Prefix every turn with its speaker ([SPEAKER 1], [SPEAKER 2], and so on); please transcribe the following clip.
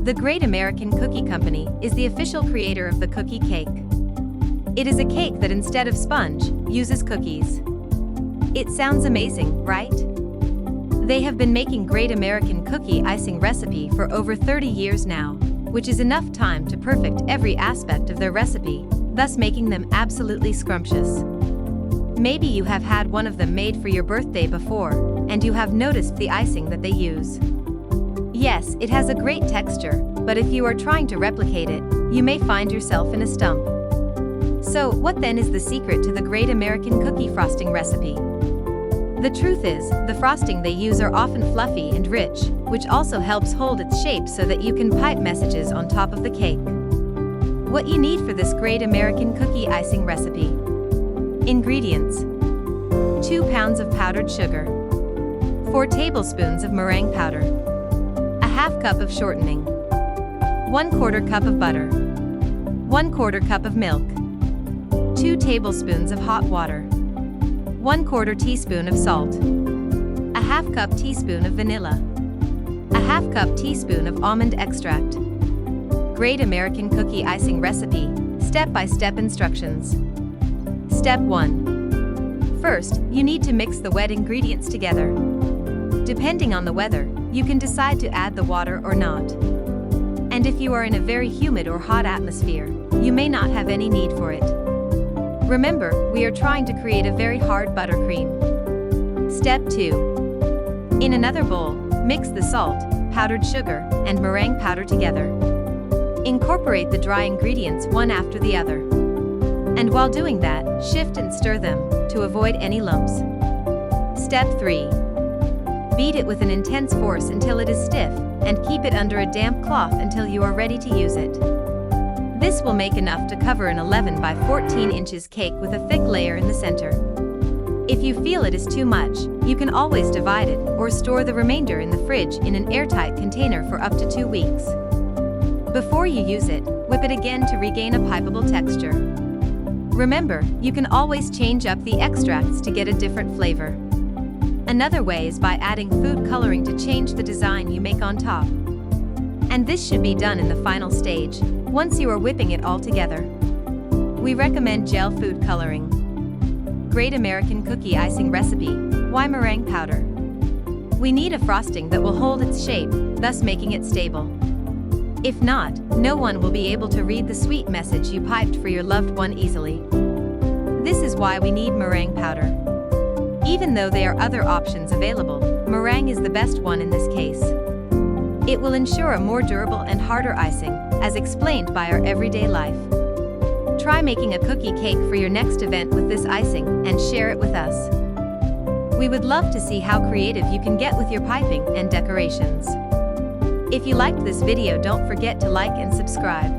[SPEAKER 1] The Great American Cookie Company is the official creator of the cookie cake. It is a cake that instead of sponge, uses cookies. It sounds amazing, right? They have been making Great American Cookie icing recipe for over 30 years now, which is enough time to perfect every aspect of their recipe, thus making them absolutely scrumptious. Maybe you have had one of them made for your birthday before, and you have noticed the icing that they use. Yes, it has a great texture, but if you are trying to replicate it, you may find yourself in a stump. So, what then is the secret to the Great American Cookie frosting recipe? The truth is, the frosting they use are often fluffy and rich, which also helps hold its shape so that you can pipe messages on top of the cake. What you need for this Great American Cookie icing recipe. Ingredients: 2 pounds of powdered sugar, 4 tablespoons of meringue powder, a half cup of shortening, 1/4 cup of butter, 1/4 cup of milk, 2 tablespoons of hot water, 1/4 teaspoon of salt, a half cup teaspoon of vanilla, a half cup teaspoon of almond extract. Great American Cookie icing recipe, step-by-step instructions. Step 1. First, you need to mix the wet ingredients together. Depending on the weather, you can decide to add the water or not. And if you are in a very humid or hot atmosphere, you may not have any need for it. Remember, we are trying to create a very hard buttercream. Step 2. In another bowl, mix the salt, powdered sugar, and meringue powder together. Incorporate the dry ingredients one after the other. And while doing that, shift and stir them to avoid any lumps. Step 3. Beat it with an intense force until it is stiff, and keep it under a damp cloth until you are ready to use it. This will make enough to cover an 11 by 14 inches cake with a thick layer in the center. If you feel it is too much, you can always divide it or store the remainder in the fridge in an airtight container for up to 2 weeks. Before you use it, whip it again to regain a pipeable texture. Remember, you can always change up the extracts to get a different flavor. Another way is by adding food coloring to change the design you make on top. And this should be done in the final stage, once you are whipping it all together. We recommend gel food coloring. Great American Cookie icing recipe, why meringue powder? We need a frosting that will hold its shape, thus making it stable. If not, no one will be able to read the sweet message you piped for your loved one easily. This is why we need meringue powder. Even though there are other options available, meringue is the best one in this case. It will ensure a more durable and harder icing, as explained by our everyday life. Try making a cookie cake for your next event with this icing and share it with us. We would love to see how creative you can get with your piping and decorations. If you liked this video, don't forget to like and subscribe.